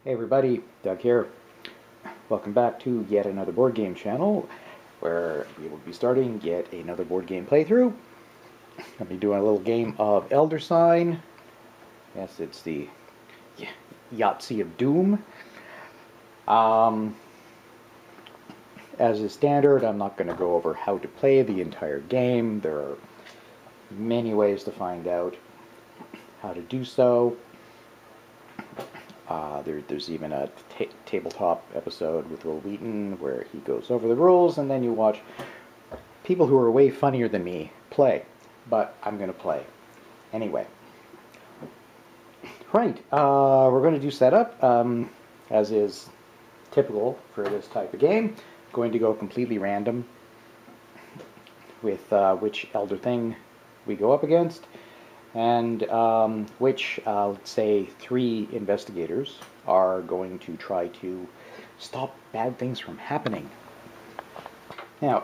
Hey everybody, Doug here. Welcome back to yet another board game channel where we will be starting yet another board game playthrough. I'll be doing a little game of Elder Sign. Yes, it's the Yahtzee of Doom. Um, as is standard, I'm not going to go over how to play the entire game. There are many ways to find out how to do so. There's even a tabletop episode with Will Wheaton where he goes over the rules, and then you watch people who are way funnier than me play. But I'm going to play anyway. Right, we're going to do setup, as is typical for this type of game. Going to go completely random with which Elder Thing we go up against, and which, let's say, 3 investigators are going to try to stop bad things from happening. Now,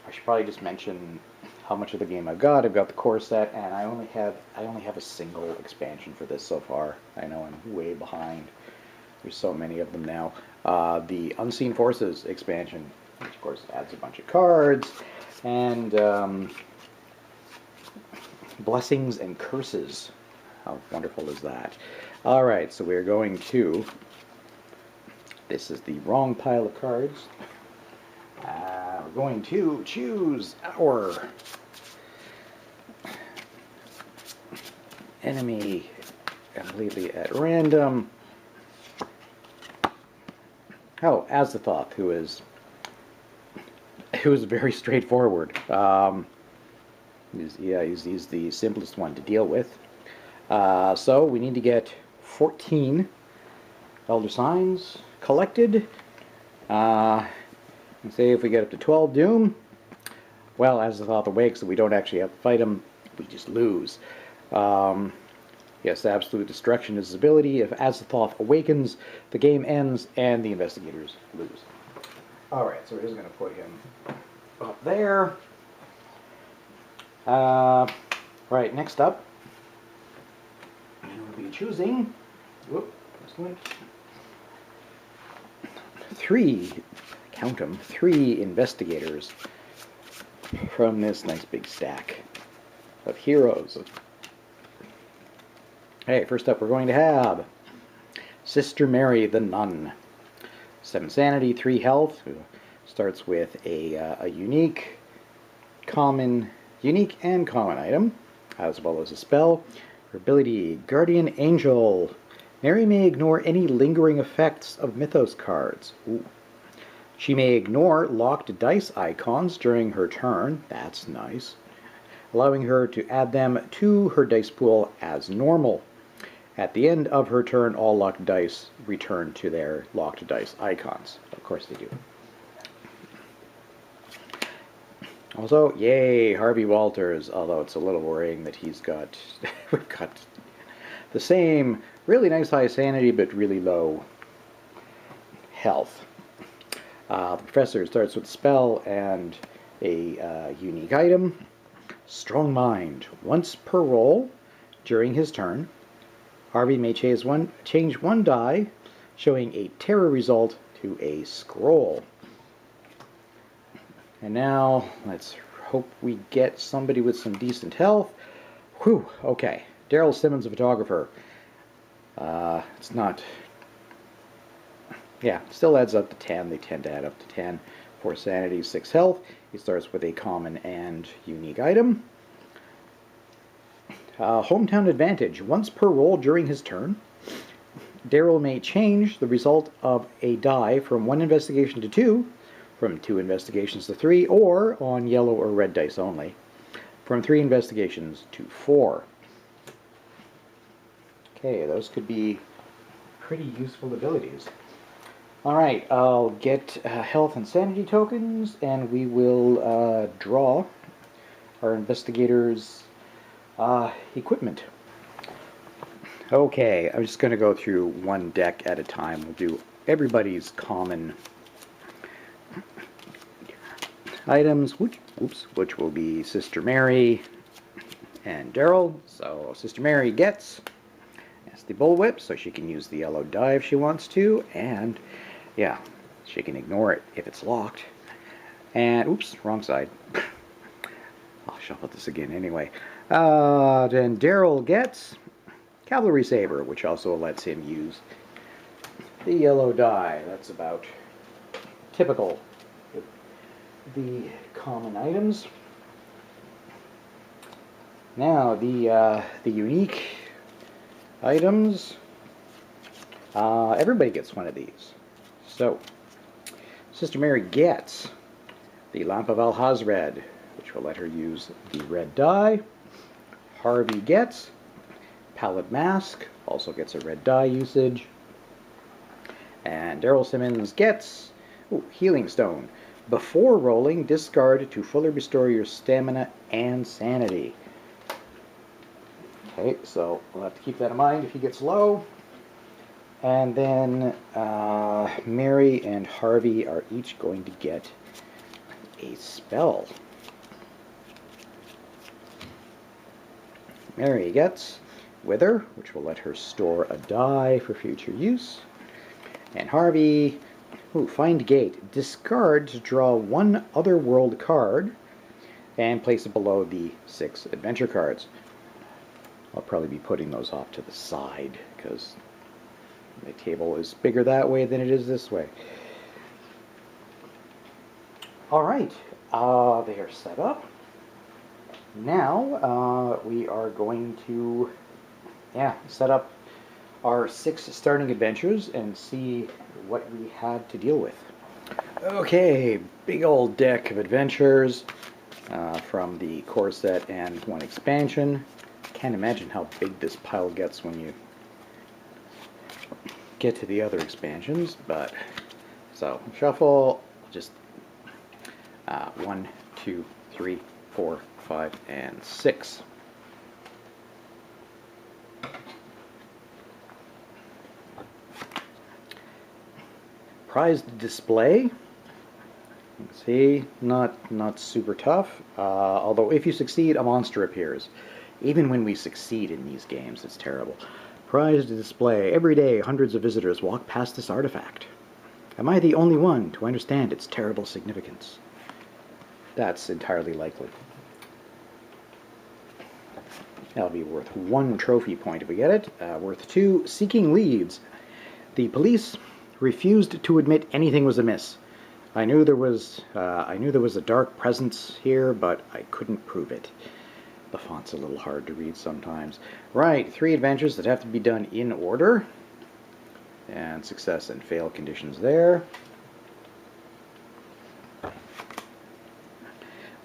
I should probably just mention how much of the game I've got. I've got the core set, and I only have a single expansion for this so far. I know I'm way behind. There's so many of them now. The Unseen Forces expansion, which of course adds a bunch of cards, and Blessings and Curses. How wonderful is that? Alright, so we're going to... This is the wrong pile of cards. We're going to choose our enemy completely at random. Oh, Azathoth, who is very straightforward. He's the simplest one to deal with. So we need to get 14 Elder Signs collected. And say if we get up to 12 Doom, well, Azathoth awakes, so we don't actually have to fight him. We just lose. Yes, Absolute Destruction is his ability. If Azathoth awakens, the game ends and the investigators lose. Alright, so we're just going to put him up there. Right, next up, we'll be choosing, count them, 3 investigators from this nice big stack of heroes. Hey, first up we're going to have Sister Mary the Nun. 7 sanity, 3 health, who starts with a unique and common item, as well as a spell. Her ability, Guardian Angel. Mary may ignore any lingering effects of Mythos cards. Ooh. She may ignore locked dice icons during her turn. That's nice. Allowing her to add them to her dice pool as normal. At the end of her turn, all locked dice return to their locked dice icons. Of course they do. Also, yay, Harvey Walters, although it's a little worrying that we've got the same really nice high sanity but really low health. The professor starts with a spell and a unique item. Strong Mind. Once per roll during his turn, Harvey may change one die, showing a terror result to a scroll. And now, let's hope we get somebody with some decent health. Whew, okay. Daryl Simmons, a photographer. It's not... Yeah, still adds up to 10. They tend to add up to 10. 4 sanity, 6 health. He starts with a common and unique item. Hometown Advantage. Once per roll during his turn, Daryl may change the result of a die from 1 investigation to 2, from 2 investigations to 3, or, on yellow or red dice only, from 3 investigations to 4. Okay, those could be pretty useful abilities. Alright, I'll get health and sanity tokens, and we will draw our investigators' equipment. Okay, I'm just going to go through one deck at a time. We'll do everybody's common items, which will be Sister Mary and Daryl. So Sister Mary gets, That's the bullwhip, so she can use the yellow die if she wants to, and yeah, she can ignore it if it's locked. And oops, wrong side. I'll shuffle this again anyway. Then Daryl gets Cavalry Saber, which also lets him use the yellow die. That's about typical of the common items. Now the unique items. Everybody gets one of these. So Sister Mary gets the Lamp of Alhazred, which will let her use the red die. Harvey gets Pallid Mask, also gets a red die usage. And Daryl Simmons gets Healing Stone. Before rolling, discard to fully restore your stamina and sanity. Okay, so we'll have to keep that in mind if he gets low. And then Mary and Harvey are each going to get a spell. Mary gets Wither, which will let her store a die for future use. And Harvey, Find Gate. Discard to draw one Otherworld card and place it below the 6 adventure cards. I'll probably be putting those off to the side because the table is bigger that way than it is this way. Alright, they are set up. Now we are going to set up our 6 starting adventures and see what we had to deal with. Okay, big old deck of adventures from the core set and 1 expansion. Can't imagine how big this pile gets when you get to the other expansions, but so shuffle just 1, 2, 3, 4, 5, and 6. Prized display. See, not super tough. Although if you succeed, a monster appears. Even when we succeed in these games, it's terrible. Prized display. Every day, hundreds of visitors walk past this artifact. Am I the only one to understand its terrible significance? That's entirely likely. That'll be worth 1 trophy point if we get it. Worth 2. Seeking leads. The police refused to admit anything was amiss. I knew there was a dark presence here, but I couldn't prove it. The font's a little hard to read sometimes. Right, 3 adventures that have to be done in order. And success and fail conditions there.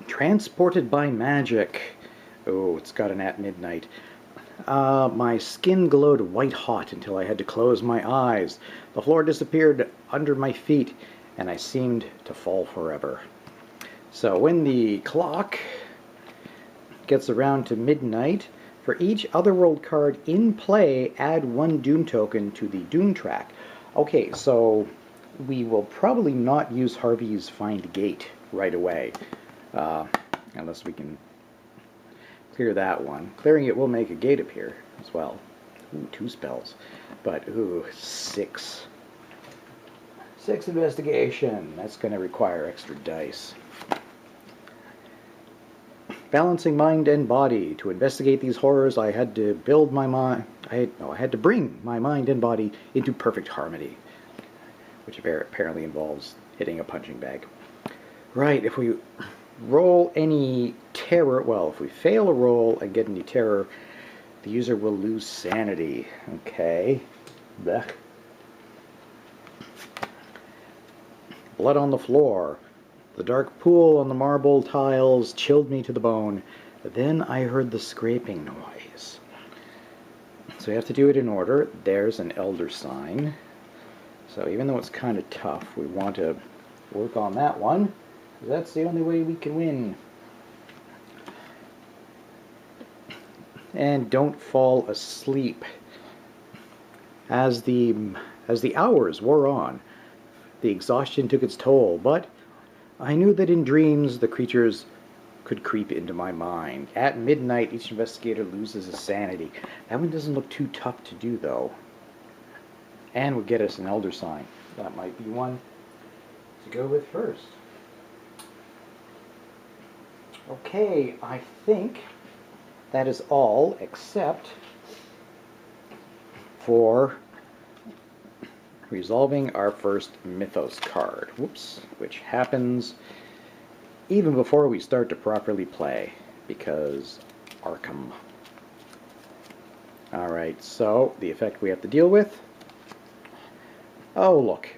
Transported by magic. Oh, it's got an at midnight. My skin glowed white hot until I had to close my eyes. The floor disappeared under my feet, and I seemed to fall forever. So when the clock gets around to midnight, for each Otherworld card in play, add 1 Doom token to the Doom track. Okay, so we will probably not use Harvey's Find Gate right away, unless we can clear that one. Clearing it will make a gate appear as well. Ooh, 2 spells. But, ooh, 6. 6 investigation. That's going to require extra dice. Balancing mind and body. To investigate these horrors, I had to build my mind. I had to bring my mind and body into perfect harmony, which apparently involves hitting a punching bag. Right, if we roll any terror, well, if we fail a roll and get any terror, the user will lose sanity. Okay. Blech. Blood on the floor. The dark pool on the marble tiles chilled me to the bone. Then I heard the scraping noise. So we have to do it in order. There's an elder sign. So even though it's kind of tough, we want to work on that one. That's the only way we can win. And don't fall asleep. As the hours wore on, the exhaustion took its toll, but I knew that in dreams the creatures could creep into my mind. At midnight, each investigator loses his sanity. That one doesn't look too tough to do, though. And would get us an elder sign. That might be one to go with first. Okay, I think that is all except for resolving our first Mythos card. Whoops, which happens even before we start to properly play, because Arkham. Alright, so the effect we have to deal with. Oh, look.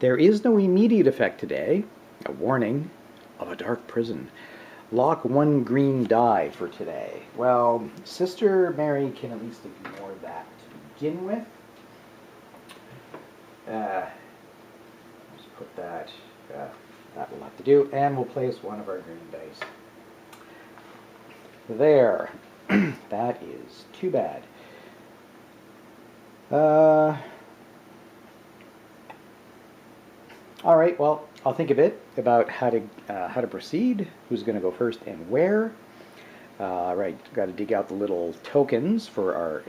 There is no immediate effect today. A warning of a dark prison. Lock 1 green die for today. Well, Sister Mary can at least ignore that to begin with. Just put that, that will have to do, and we'll place one of our green dice. There. That is too bad. All right, well, I'll think a bit about how to proceed, who's going to go first and where. Right, got to dig out the little tokens for our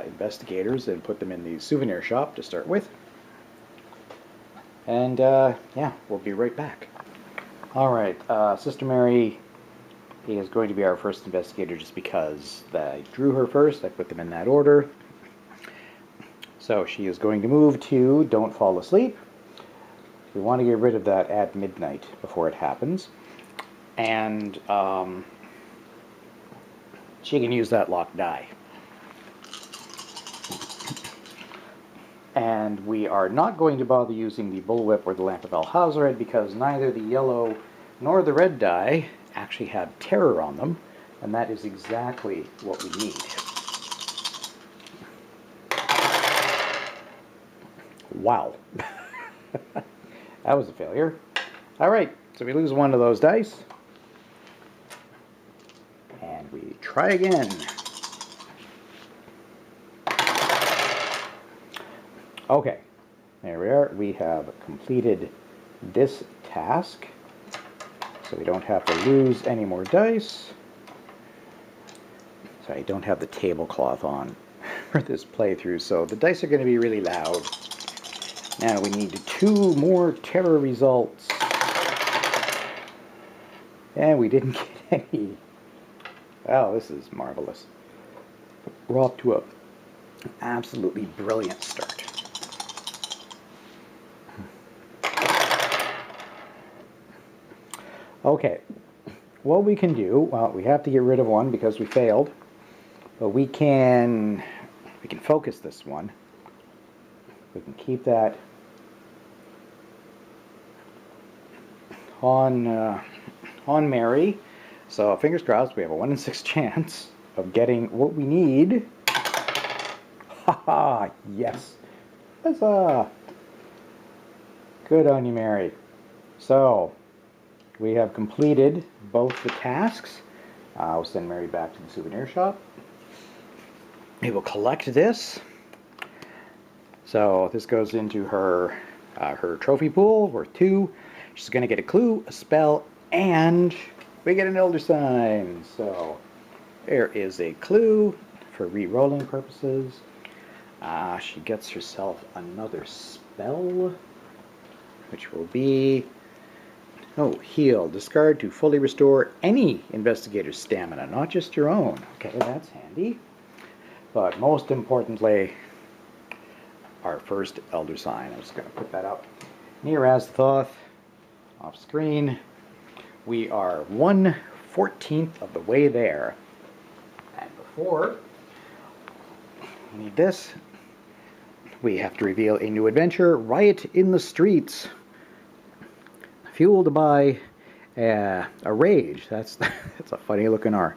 investigators and put them in the souvenir shop to start with. And yeah, we'll be right back. All right, Sister Mary is going to be our first investigator just because I drew her first. I put them in that order. So she is going to move to Don't Fall Asleep. We want to get rid of that at midnight before it happens. And she can use that locked die. And we are not going to bother using the Bullwhip or the Lamp of Alhazred because neither the yellow nor the red die actually have terror on them, and that is exactly what we need. Wow. That was a failure. Alright, so we lose one of those dice. And we try again. Okay, there we are. We have completed this task. So we don't have to lose any more dice. So I don't have the tablecloth on for this playthrough, so the dice are going to be really loud. Now we need 2 more terror results. And we didn't get any. Wow, this is marvelous. We're off to an absolutely brilliant start. Okay, what we can do, well, we have to get rid of one because we failed, but we can focus this one. We can keep that on Mary. So fingers crossed, we have a 1 in 6 chance of getting what we need. Haha, yes. Huzzah! Good on you, Mary. So we have completed both the tasks. We'll send Mary back to the souvenir shop. We will collect this. So this goes into her trophy pool worth 2. She's going to get a clue, a spell, and we get an elder sign. So there is a clue for re-rolling purposes. She gets herself another spell, which will be, oh, heal. Discard to fully restore any investigator's stamina, not just your own. Okay, that's handy. But most importantly, our first elder sign. I'm just going to put that up near Azathoth, off screen. We are 1/14 of the way there. And before we need this, we have to reveal a new adventure, Riot in the Streets. Fueled by a rage. That's a funny looking R.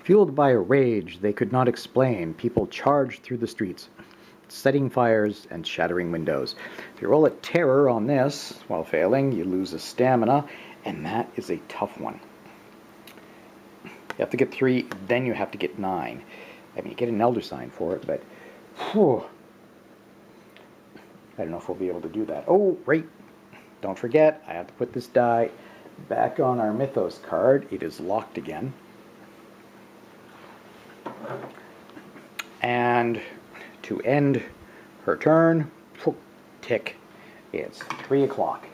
Fueled by a rage they could not explain, people charged through the streets, setting fires and shattering windows. If you roll a terror on this, while failing, you lose a stamina, and that is a tough one. You have to get 3, then you have to get 9. I mean, you get an elder sign for it, but whew, I don't know if we'll be able to do that. Oh, right. Don't forget, I have to put this die Back on our Mythos card, it is locked again. And to end her turn, tick, it's 3 o'clock.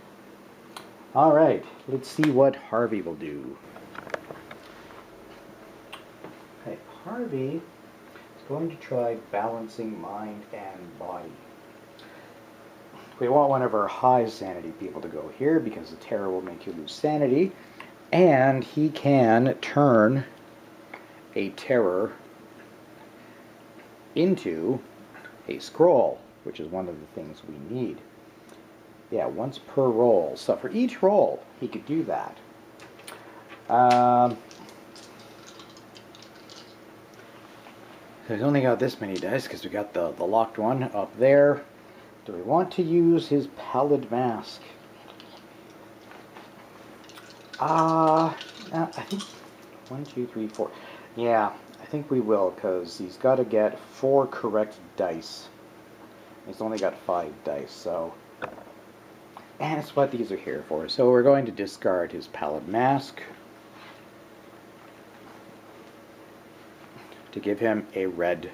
All right, let's see what Harvey will do. Okay, Harvey is going to try balancing mind and body. We want one of our high sanity people to go here because the terror will make you lose sanity, and he can turn a terror into a scroll, which is one of the things we need. Yeah, once per roll. So for each roll, he could do that. He's only got this many dice because we got the locked one up there. Do we want to use his pallid mask? I think 1, 2, 3, 4. Yeah, I think we will because he's got to get 4 correct dice. He's only got 5 dice, so. And that's what these are here for. So we're going to discard his pallid mask to give him a red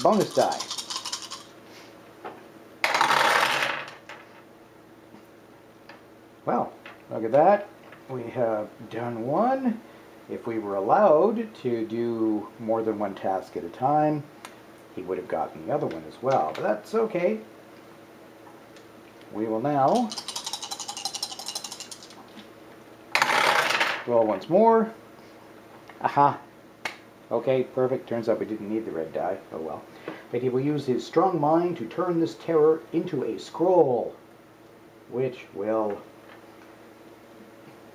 bonus die. Well, look at that. We have done one. If we were allowed to do more than one task at a time, he would have gotten the other one as well. But that's okay. We will now roll once more. Aha. Okay, perfect. Turns out we didn't need the red die. Oh well. But he will use his strong mind to turn this terror into a scroll, which will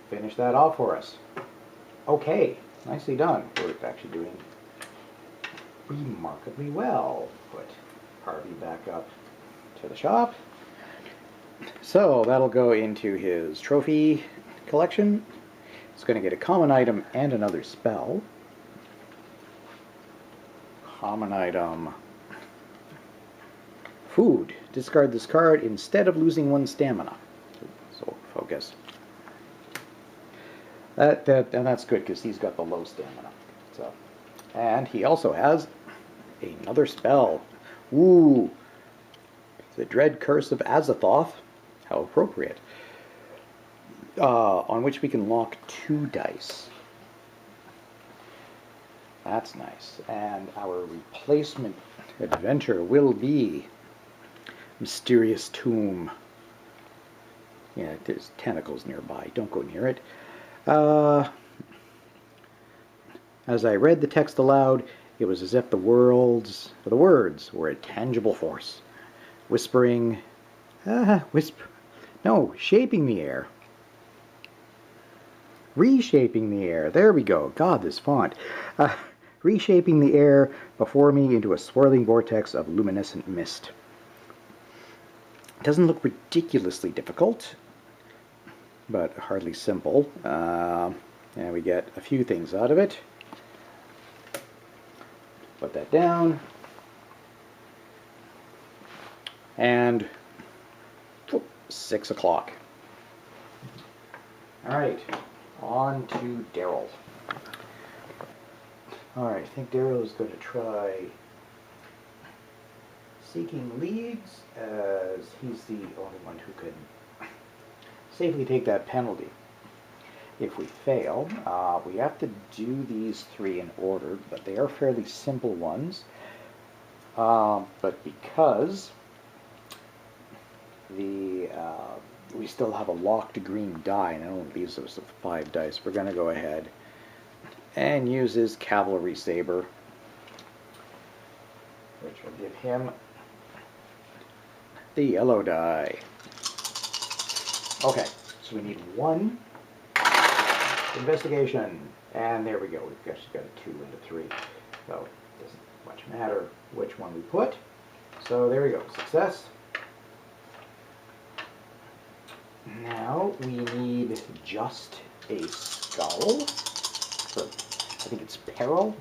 finish that off for us. Okay, nicely done. We're actually doing remarkably well. Put Harvey back up to the shop. So that'll go into his trophy collection. It's going to get a common item and another spell. Common item. Food. Discard this card instead of losing 1 stamina. So focus. And that's good because he's got the low stamina. So, and he also has another spell. Ooh, the Dread Curse of Azathoth. How appropriate. On which we can lock 2 dice. That's nice. And our replacement adventure will be Mysterious Tomb. Yeah, there's tentacles nearby. Don't go near it. As I read the text aloud, it was as if the words were a tangible force, shaping the air. Reshaping the air. There we go. God, this font. Reshaping the air before me into a swirling vortex of luminescent mist. It doesn't look ridiculously difficult, but hardly simple. And we get a few things out of it. Put that down. And 6 o'clock. Alright, on to Daryl. Alright, I think Daryl is going to try seeking leads, as he's the only one who can safely take that penalty. If we fail, we have to do these 3 in order, but they are fairly simple ones. But because we still have a locked green die, and it only leaves us with 5 dice, we're going to go ahead and use his Cavalry Saber, which will give him the yellow die. Okay, so we need 1 investigation, and there we go. We've actually got a 2 and a 3, so it doesn't much matter which one we put. So there we go, success. Now we need just a skull. For, I think it's peril.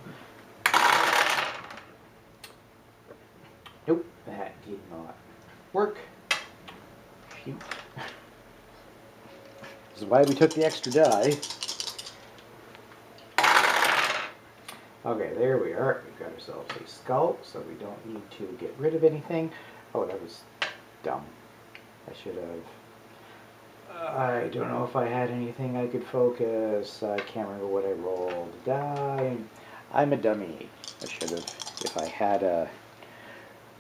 Nope, that did not work. Phew. This is why we took the extra die. Okay, there we are. We've got ourselves a skull, so we don't need to get rid of anything. Oh, that was dumb. I should have... I don't know if I had anything I could focus. I can't remember what I rolled. Die. I'm a dummy. I should have... If I had a...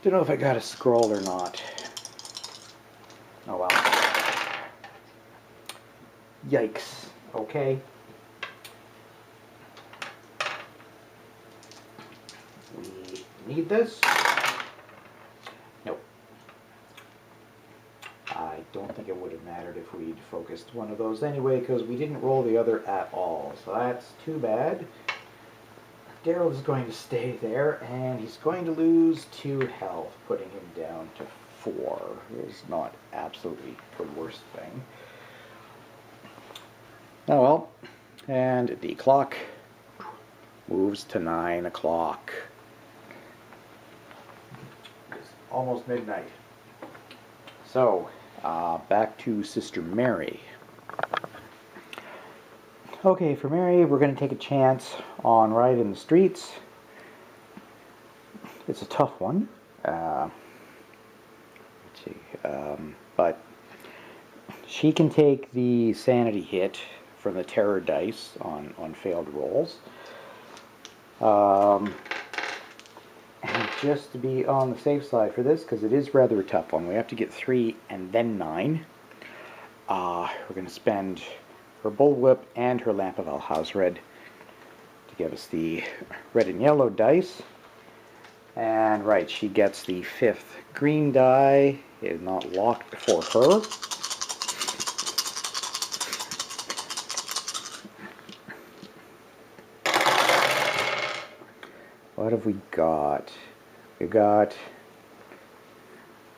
Don't know if I got a scroll or not. Oh well. Yikes. Okay. We need this. Nope. I don't think it would have mattered if we'd focused one of those anyway, because we didn't roll the other at all. So that's too bad. Daryl is going to stay there, and he's going to lose 2 health, putting him down to 4. It's not absolutely the worst thing. Oh well. And the clock moves to 9 o'clock. It's almost midnight. So, back to Sister Mary. Okay, for Mary, we're going to take a chance on Ride in the Streets. It's a tough one. Let's see. But she can take the sanity hit from the terror dice on failed rolls. And just to be on the safe side for this, because it is rather a tough one, we have to get 3 and then 9. We're going to spend her bullwhip and her lamp of Alhazred to give us the red and yellow dice. And right, she gets the 5th green die. It is not locked for her. What have we got? We've got...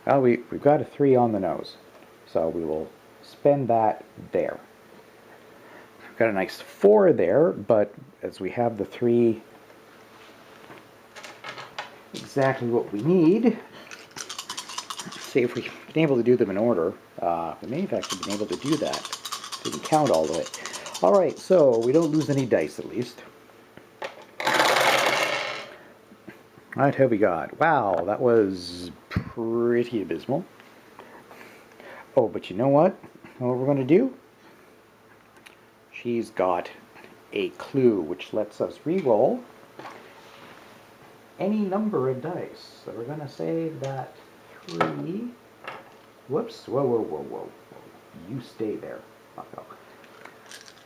Well, we've got a 3 on the nose. So we will spend that there. We've got a nice 4 there, but as we have the 3 exactly what we need, let's see if we've been able to do them in order. We may have actually been able to do that. Didn't count all of it. Alright, so we don't lose any dice at least. What have we got? Wow, that was pretty abysmal. Oh, but you know what? What we're going to do? She's got a clue, which lets us re-roll any number of dice. So we're going to say that 3... Whoops. Whoa, whoa, whoa, whoa. You stay there.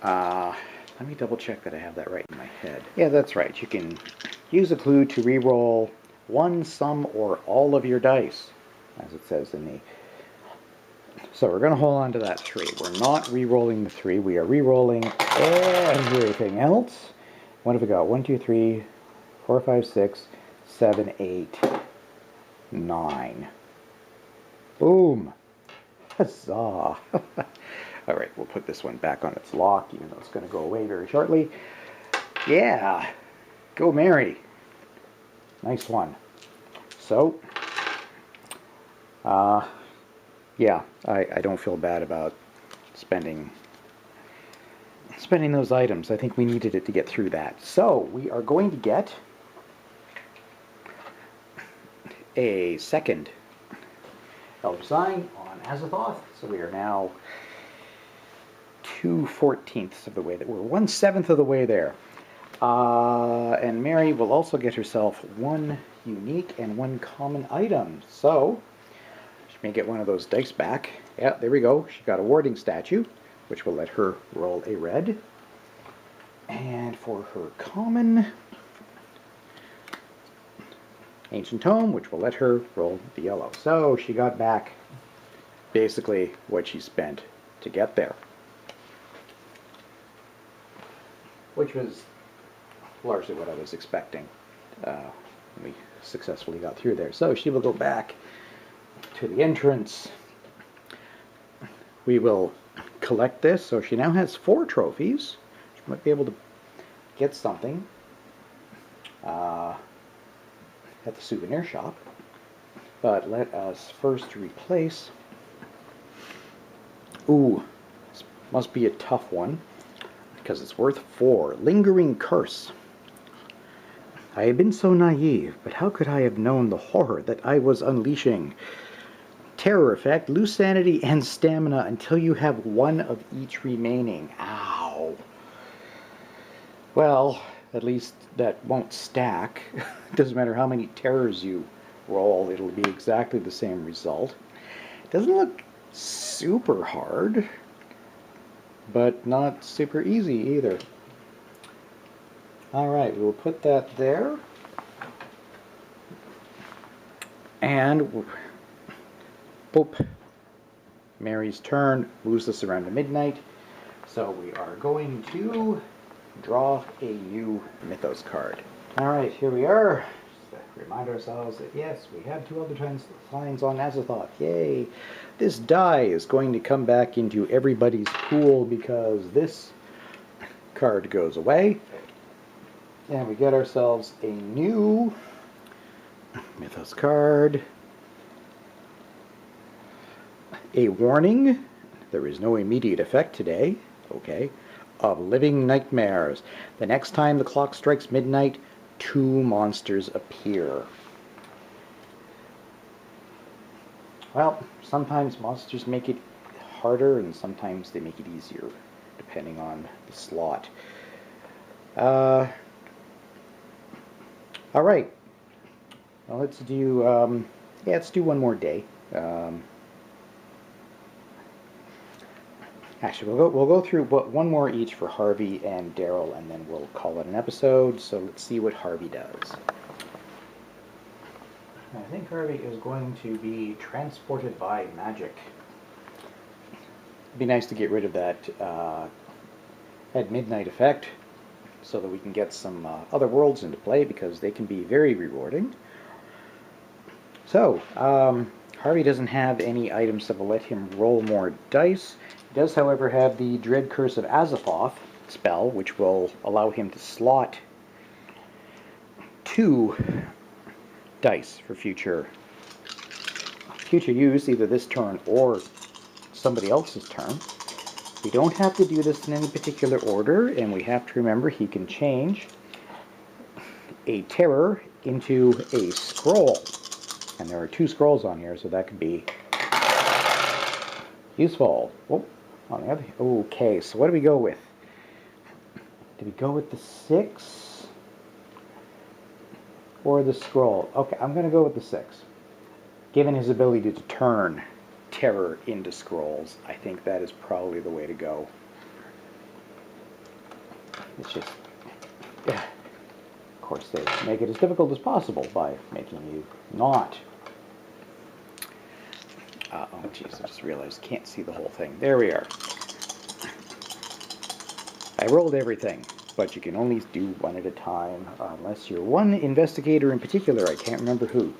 Let me double check that I have that right in my head. Yeah, that's right. You can use a clue to re-roll 1, some, or all of your dice, as it says in the... So we're going to hold on to that 3. We're not re-rolling the 3. We are re-rolling everything else. What have we got? 1, 2, 3, 4, 5, 6, 7, 8, 9. Boom! Huzzah! Alright, we'll put this one back on its lock, even though it's going to go away very shortly. Yeah! Go Mary! Nice one. So, yeah, I don't feel bad about spending those items. I think we needed it to get through that. So, we are going to get a second Elder Sign on Azathoth. So we are now 2/14 of the way. We're 1/7 of the way there. And Mary will also get herself 1 unique and 1 common item. So she may get one of those dice back. Yeah, there we go. She got a warding statue, which will let her roll a red. And for her common, Ancient Tome, which will let her roll the yellow. So she got back basically what she spent to get there, which was largely what I was expecting. We successfully got through there. So she will go back to the entrance. We will collect this. So she now has 4 trophies. She might be able to get something at the souvenir shop. But let us first replace... Ooh, Must be a tough one, because it's worth 4. Lingering Curse. I had been so naive, but how could I have known the horror that I was unleashing? Terror effect, lose sanity and stamina until you have 1 of each remaining. Ow. Well, at least that won't stack. Doesn't matter how many terrors you roll, it'll be exactly the same result. Doesn't look super hard, but not super easy either. Alright, we'll put that there. And boop. Mary's turn moves us around to midnight. So we are going to draw a new Mythos card. Alright, here we are. Just to remind ourselves that yes, we have 2 other signs on Azathoth. Yay! This die is going to come back into everybody's pool because this card goes away. And we get ourselves a new Mythos card. A warning, there is no immediate effect today, okay, of Living Nightmares. The next time the clock strikes midnight, 2 monsters appear. Well, sometimes monsters make it harder and sometimes they make it easier, depending on the slot. Alright, well, let's do, let's do 1 more day. Actually, we'll go through 1 more each for Harvey and Daryl, and then we'll call it an episode. So let's see what Harvey does. I think Harvey is going to be transported by magic. It'd be nice to get rid of that at midnight effect, so that we can get some other worlds into play, because they can be very rewarding. So, Harvey doesn't have any items that will let him roll more dice. He does, however, have the Dread Curse of Azathoth spell, which will allow him to slot 2 dice for future use, either this turn or somebody else's turn. We don't have to do this in any particular order, and we have to remember he can change a terror into a scroll. And there are 2 scrolls on here, so that could be useful. Oh, on the other. Okay, so what do we go with? Do we go with the 6 or the scroll? Okay, I'm going to go with the 6. Given his ability to turn terror into scrolls, I think that is probably the way to go. It's just, yeah. Of course, they make it as difficult as possible by making you not. Oh, jeez, I just realized I can't see the whole thing. There we are. I rolled everything, but you can only do 1 at a time, unless you're one investigator in particular. I can't remember who.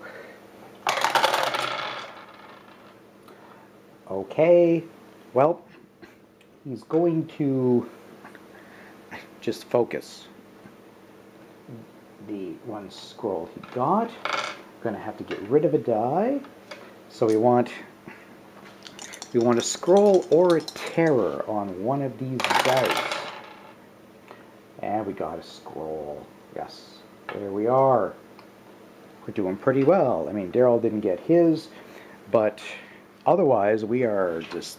Okay, well, he's going to just focus the 1 scroll he got. Going to have to get rid of a die. So we want a scroll or a terror on 1 of these dice. And we got a scroll. Yes, there we are. We're doing pretty well. I mean, Daryl didn't get his, but otherwise we are just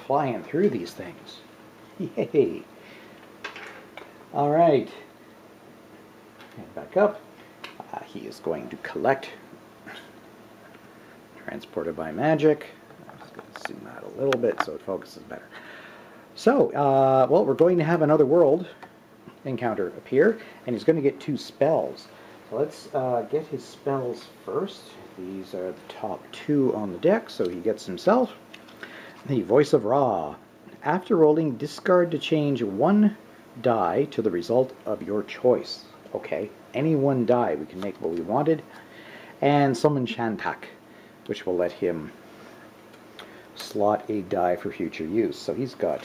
flying through these things. Yay! All right. And back up. He is going to collect. Transported by magic. I'm just going to zoom out a little bit so it focuses better. So, well, we're going to have another world encounter appear, and he's going to get 2 spells. So let's get his spells first. These are the top 2 on the deck, so he gets himself the Voice of Ra. After rolling, discard to change 1 die to the result of your choice. Okay, any 1 die, we can make what we wanted. And summon Shantak, which will let him slot a die for future use. So he's got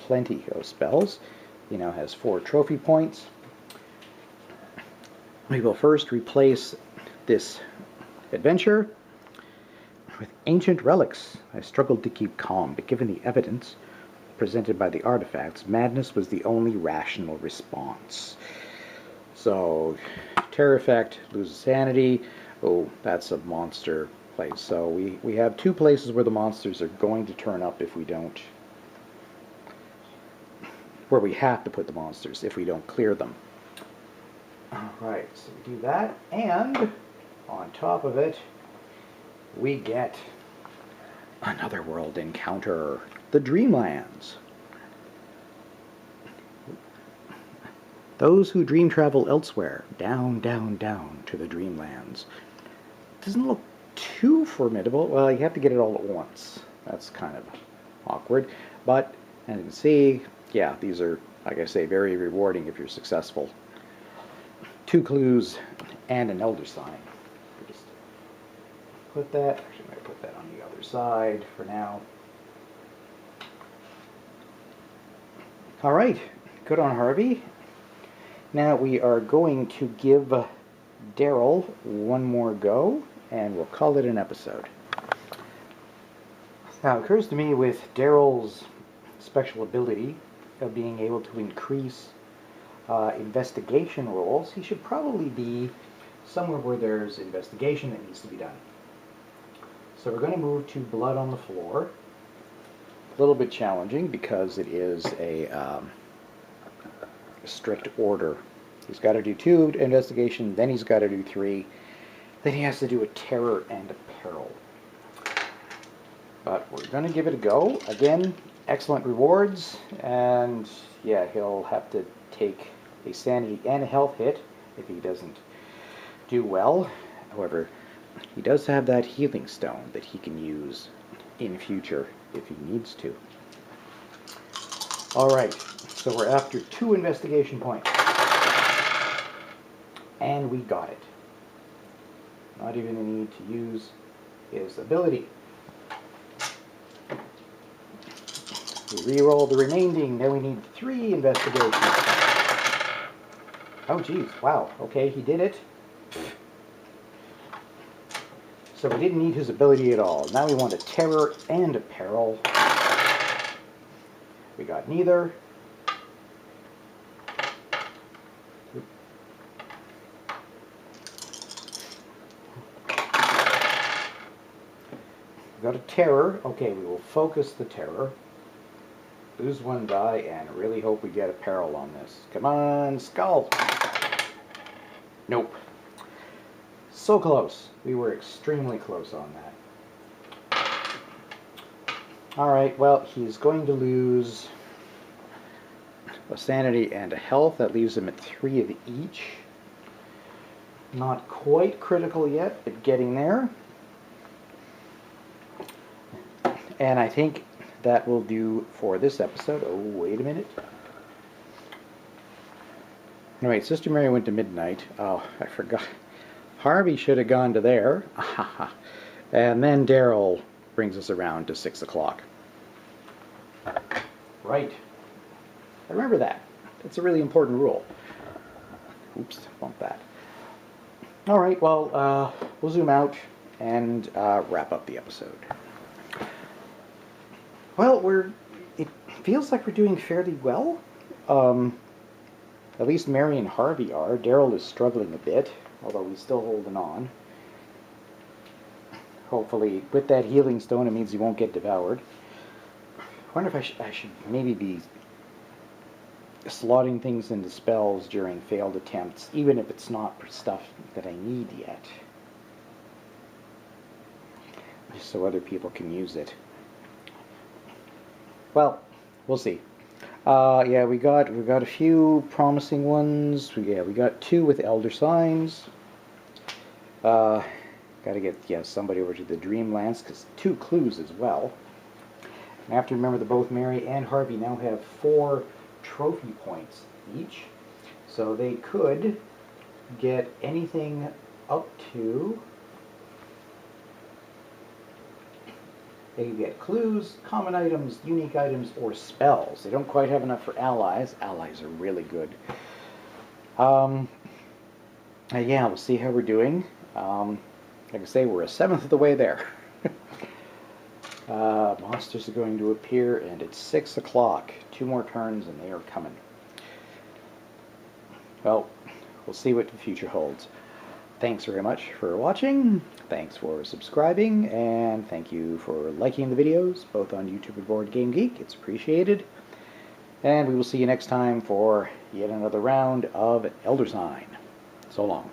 plenty of spells. He now has 4 trophy points. We will first replace this adventure with Ancient Relics. I struggled to keep calm, but given the evidence, presented by the artifacts, madness was the only rational response. So, terror effect, loses sanity. Oh, that's a monster place. So we have two places where the monsters are going to turn up if we don't, where we have to put the monsters if we don't clear them. Alright, so we do that, and on top of it, we get another world encounter, the Dreamlands. Those who dream travel elsewhere, down, down, down to the Dreamlands. Doesn't look too formidable. Well, you have to get it all at once. That's kind of awkward. But, as you can see, yeah, these are, like I say, very rewarding if you're successful. 2 clues and an elder sign. Just put that, actually I'm going to put that on the other side for now. Alright, good on Harvey. Now we are going to give Daryl one more go, and we'll call it an episode. Now it occurs to me with Daryl's special ability of being able to increase investigation rolls, he should probably be somewhere where there's investigation that needs to be done. So we're going to move to Blood on the Floor. A little bit challenging because it is a strict order. He's got to do 2 investigation, then he's got to do 3, then he has to do a terror and a peril. But we're going to give it a go. Again, excellent rewards, and yeah, he'll have to take a sanity and a health hit if he doesn't do well. However, he does have that healing stone that he can use in future if he needs to. Alright, so we're after 2 investigation points. And we got it. Not even a need to use his ability. We re-roll the remaining, then we need 3 investigations. Oh geez, wow, okay, he did it. So we didn't need his ability at all. Now we want a terror and a peril. We got neither. We got a terror. Okay, we will focus the terror. Lose 1 die and really hope we get a peril on this. Come on, skull! Nope. So close. We were extremely close on that. Alright, well, he's going to lose a sanity and a health. That leaves him at 3 of each. Not quite critical yet, but getting there. And I think that will do for this episode. Oh, wait a minute. Alright, Sister Mary went to midnight. Oh, I forgot. Harvey should have gone to there. And then Daryl brings us around to 6 o'clock. Right. I remember that. That's a really important rule. Oops, bump that. Alright, well, we'll zoom out and wrap up the episode. Well, it feels like we're doing fairly well. At least Mary and Harvey are. Daryl is struggling a bit, although he's still holding on. Hopefully, with that healing stone, it means he won't get devoured. I wonder if I should maybe be slotting things into spells during failed attempts, even if it's not stuff that I need yet. Just so other people can use it. Well, we'll see. Yeah, we got a few promising ones. We got 2 with elder signs. Got to get somebody over to the Dreamlands, because 2 clues as well. And I have to remember that both Mary and Harvey now have 4 trophy points each, so they could get anything up to. They can get clues, common items, unique items, or spells. They don't quite have enough for allies. Allies are really good. Yeah, we'll see how we're doing. Like I say, we're 1/7 of the way there. Monsters are going to appear, and it's 6 o'clock. 2 more turns, and they are coming. Well, we'll see what the future holds. Thanks very much for watching. Thanks for subscribing, and thank you for liking the videos, both on YouTube and Board Game Geek. It's appreciated. And we will see you next time for yet another round of Elder Sign. So long.